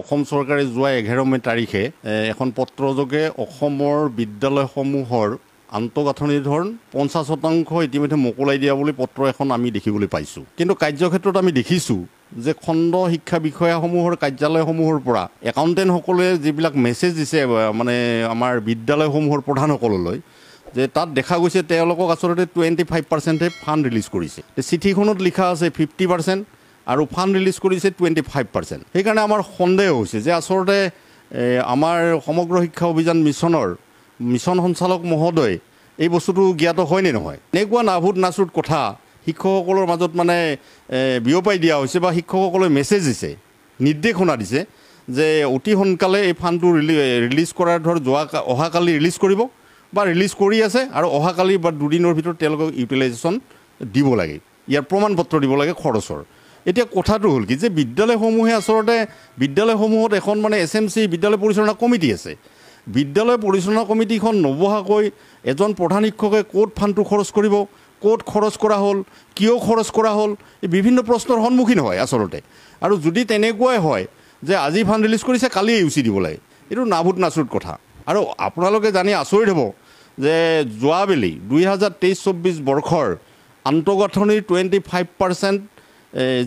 অসম চৰকাৰে যোৱা 11 মে তাৰিখে এখন পত্ৰযোগে অসমৰ বিদ্যালয়সমূহৰ আন্তঃগাঁথনিৰ ধৰণ 50% ইতিমধ্যে মোকলাই দিয়া বুলি পত্ৰ এখন আমি দেখিবলৈ পাইছোঁ। কিন্তু কাৰ্যক্ষেত্ৰত আমি দেখিছোঁ যে খণ্ড শিক্ষা বিষয়াসমূহৰ কাৰ্যালয়সমূহৰ পৰা একাউণ্টেণ্টসকলে যিবিলাক মেছেজ দিছে মানে আমাৰ বিদ্যালয়সমূহৰ প্ৰধানসকললৈ যে তাত দেখা গৈছে তেওঁলোকক আচলতে 25%হে ফাণ্ড ৰিলিজ কৰিছে। চিঠিখনত লিখা আছে 50% আৰু ফাণ্ড ৰিলিজ কৰিছে 25%। সেইকাৰণে আমাৰ সন্দেহ হৈছে যে আচলতে আমাৰ সমগ্ৰ শিক্ষা অভিযান মিছন সঞ্চালক মহোদয় এই বস্তুটো জ্ঞাত হয় নে নহয়। এনেকুৱা নাভূত নাচুত কথা শিক্ষকসকলৰ মাজত মানে বিয়পাই দিয়া হৈছে বা শিক্ষকসকলে মেছেজ দিছে, নিৰ্দেশনা দিছে যে অতি সোনকালে এই ফাণ্ডটো ৰিলিজ কৰাৰ অহাকালি ৰিলিজ কৰিব বা ৰিলিজ কৰি আছে আৰু অহাকালি বা দুদিনৰ ভিতৰত তেওঁলোকক ইউটিলাইজেশ্যন দিব লাগে, ইয়াৰ প্ৰমাণ পত্ৰ দিব লাগে খৰচৰ। এতিয়া কথাটো হ'ল কি যে বিদ্যালয়সমূহত এখন মানে SMC বিদ্যালয় পৰিচালনা কমিটি আছে। বিদ্যালয় পৰিচালনা কমিটিখন নবহাকৈ এজন প্ৰধান শিক্ষকে ক'ত ফাণ্ডটো খৰচ কৰিব, ক'ত খৰচ কৰা হ'ল, কিয় খৰচ কৰা হ'ল, এই বিভিন্ন প্ৰশ্নৰ সন্মুখীন হয় আচলতে। আৰু যদি তেনেকুৱাই হয় যে আজি ফাণ্ড ৰিলিজ কৰিছে কালি ইউচি দিব লাগে, এইটো নাভূত নাচুত কথা। আৰু আপোনালোকে জানি আচৰিত হ'ব যে যোৱাবেলি 2023-24 বৰ্ষৰ আন্তঃগাঁথনিৰ 25%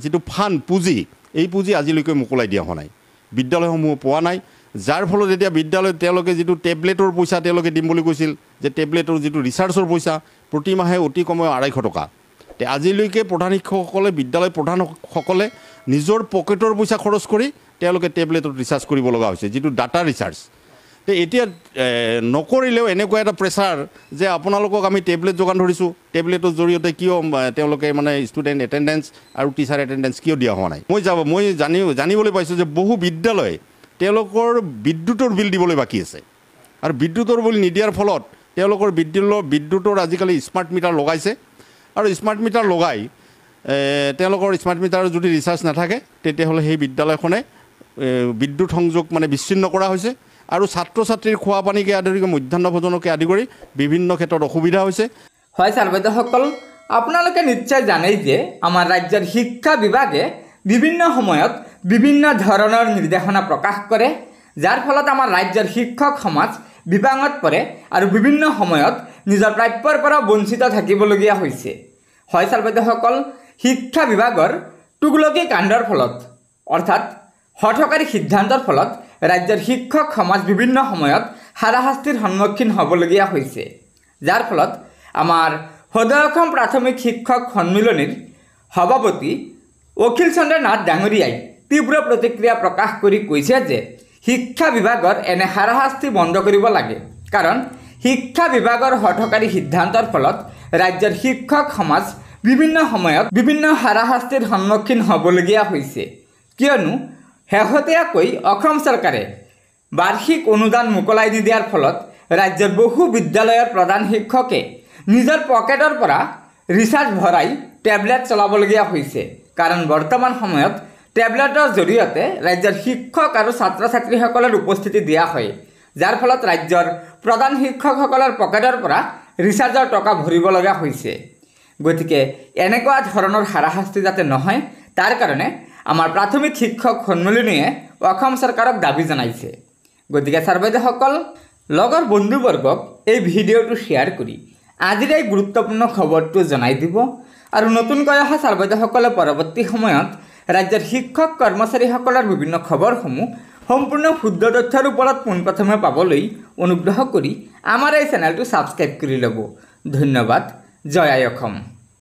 যিটো ফাণ্ড পুঁজি, এই পুঁজি আজিলৈকে মোকলাই দিয়া হোৱা নাই, বিদ্যালয়সমূহ পোৱা নাই। যাৰ ফলত এতিয়া বিদ্যালয়ত তেওঁলোকে যিটো টেবলেটৰ পইচা তেওঁলোকে দিম বুলি কৈছিল, যে টেবলেটৰ যিটো ৰিচাৰ্জৰ পইচা প্ৰতি মাহে অতি কমেও 250 টকা, আজিলৈকে প্ৰধান শিক্ষকসকলে বিদ্যালয় প্ৰধানসকলে নিজৰ পকেটৰ পইচা খৰচ কৰি তেওঁলোকে টেবলেটত ৰিচাৰ্জ কৰিব লগা হৈছে, যিটো ডাটা ৰিচাৰ্জ। এতিয়া নকৰিলেও এনেকুৱা এটা প্ৰেছাৰ যে আপোনালোকক আমি টেবলেট যোগান ধৰিছোঁ, টেবলেটৰ জৰিয়তে কিয় তেওঁলোকে মানে ষ্টুডেণ্ট এটেণ্ডেঞ্চ আৰু টিচাৰ এটেণ্ডেঞ্চ কিয় দিয়া হোৱা নাই। মই জানিবলৈ পাইছোঁ যে বহু বিদ্যালয় তেওঁলোকৰ বিদ্যুতৰ বিল দিবলৈ বাকী আছে, আৰু বিদ্যুতৰ বিল নিদিয়াৰ ফলত তেওঁলোকৰ বিদ্যুতৰ আজিকালি স্মাৰ্ট মিটাৰ লগাইছে, আৰু স্মাৰ্ট মিটাৰ লগাই তেওঁলোকৰ স্মাৰ্ট মিটাৰৰ যদি ৰিচাৰ্জ নাথাকে তেতিয়াহ'লে সেই বিদ্যালয়খনে বিদ্যুৎ সংযোগ মানে বিচ্ছিন্ন কৰা হৈছে, আৰু ছাত্ৰ ছাত্ৰীৰ খোৱা পানীকে আদি কৰি মধ্যাহ্ন ভোজনকে আদি কৰি বিভিন্ন ক্ষেত্ৰত অসুবিধা হৈছে। হয় ছাৰ বাইদেউসকল, আপোনালোকে নিশ্চয় জানেই যে আমাৰ ৰাজ্যৰ শিক্ষা বিভাগে বিভিন্ন সময়ত বিভিন্ন ধৰণৰ নিৰ্দেশনা প্ৰকাশ কৰে, যাৰ ফলত আমাৰ ৰাজ্যৰ শিক্ষক সমাজ বিপাঙত পৰে আৰু বিভিন্ন সময়ত নিজৰ প্ৰাপ্যৰ পৰা বঞ্চিত থাকিবলগীয়া হৈছে। হয় ছাৰ বাইদেউসকল, শিক্ষা বিভাগৰ তুগলকি কাণ্ডৰ ফলত অৰ্থাৎ হঠকাৰী সিদ্ধান্তৰ ফলত ৰাজ্যৰ শিক্ষক সমাজ বিভিন্ন সময়ত হাৰাশাস্তিৰ সন্মুখীন হ'বলগীয়া হৈছে, যাৰ ফলত আমাৰ সদৌ অসম প্ৰাথমিক শিক্ষক সন্মিলনীৰ সভাপতি অখিল চন্দ্ৰ নাথ ডাঙৰীয়াই তীব্ৰ প্ৰতিক্ৰিয়া প্ৰকাশ কৰি কৈছে যে শিক্ষা বিভাগৰ এনে হাৰাশাস্তি বন্ধ কৰিব লাগে, কাৰণ শিক্ষা বিভাগৰ হঠকাৰী সিদ্ধান্তৰ ফলত ৰাজ্যৰ শিক্ষক সমাজ বিভিন্ন সময়ত বিভিন্ন হাৰাশাস্তিৰ সন্মুখীন হ'বলগীয়া হৈছে। কিয়নো শেহতীয়াকৈ অসম চৰকাৰে বাৰ্ষিক অনুদান মোকলাই নিদিয়াৰ ফলত ৰাজ্যৰ বহু বিদ্যালয়ৰ প্ৰধান শিক্ষকে নিজৰ পকেটৰ পৰা ৰিচাৰ্জ ভৰাই টেবলেট চলাবলগীয়া হৈছে, কাৰণ বৰ্তমান সময়ত টেবলেটৰ জৰিয়তে ৰাজ্যৰ শিক্ষক আৰু ছাত্ৰ ছাত্ৰীসকলৰ উপস্থিতি দিয়া হয়, যাৰ ফলত ৰাজ্যৰ প্ৰধান শিক্ষকসকলৰ পকেটৰ পৰা ৰিচাৰ্জৰ টকা ভৰিব লগা হৈছে। গতিকে এনেকুৱা ধৰণৰ হাৰাশাস্তি যাতে নহয় তাৰ কাৰণে আমাৰ প্ৰাথমিক শিক্ষক সন্মিলনীয়ে অসম চৰকাৰক দাবী জনাইছে। গতিকে ছাৰ বাইদেউসকল, লগৰ বন্ধুবৰ্গক এই ভিডিঅ'টো শ্বেয়াৰ কৰি আজিৰ এই গুৰুত্বপূৰ্ণ খবৰটো জনাই দিব, আৰু নতুনকৈ অহা ছাৰ বাইদেউসকলে পৰৱৰ্তী সময়ত ৰাজ্যৰ শিক্ষক কৰ্মচাৰীসকলৰ বিভিন্ন খবৰসমূহ সম্পূৰ্ণ শুদ্ধ তথ্যৰ ওপৰত পোনপ্ৰথমে পাবলৈ অনুগ্ৰহ কৰি আমাৰ এই চেনেলটো ছাবস্ক্ৰাইব কৰি ল'ব। ধন্যবাদ। জয় আই অসম।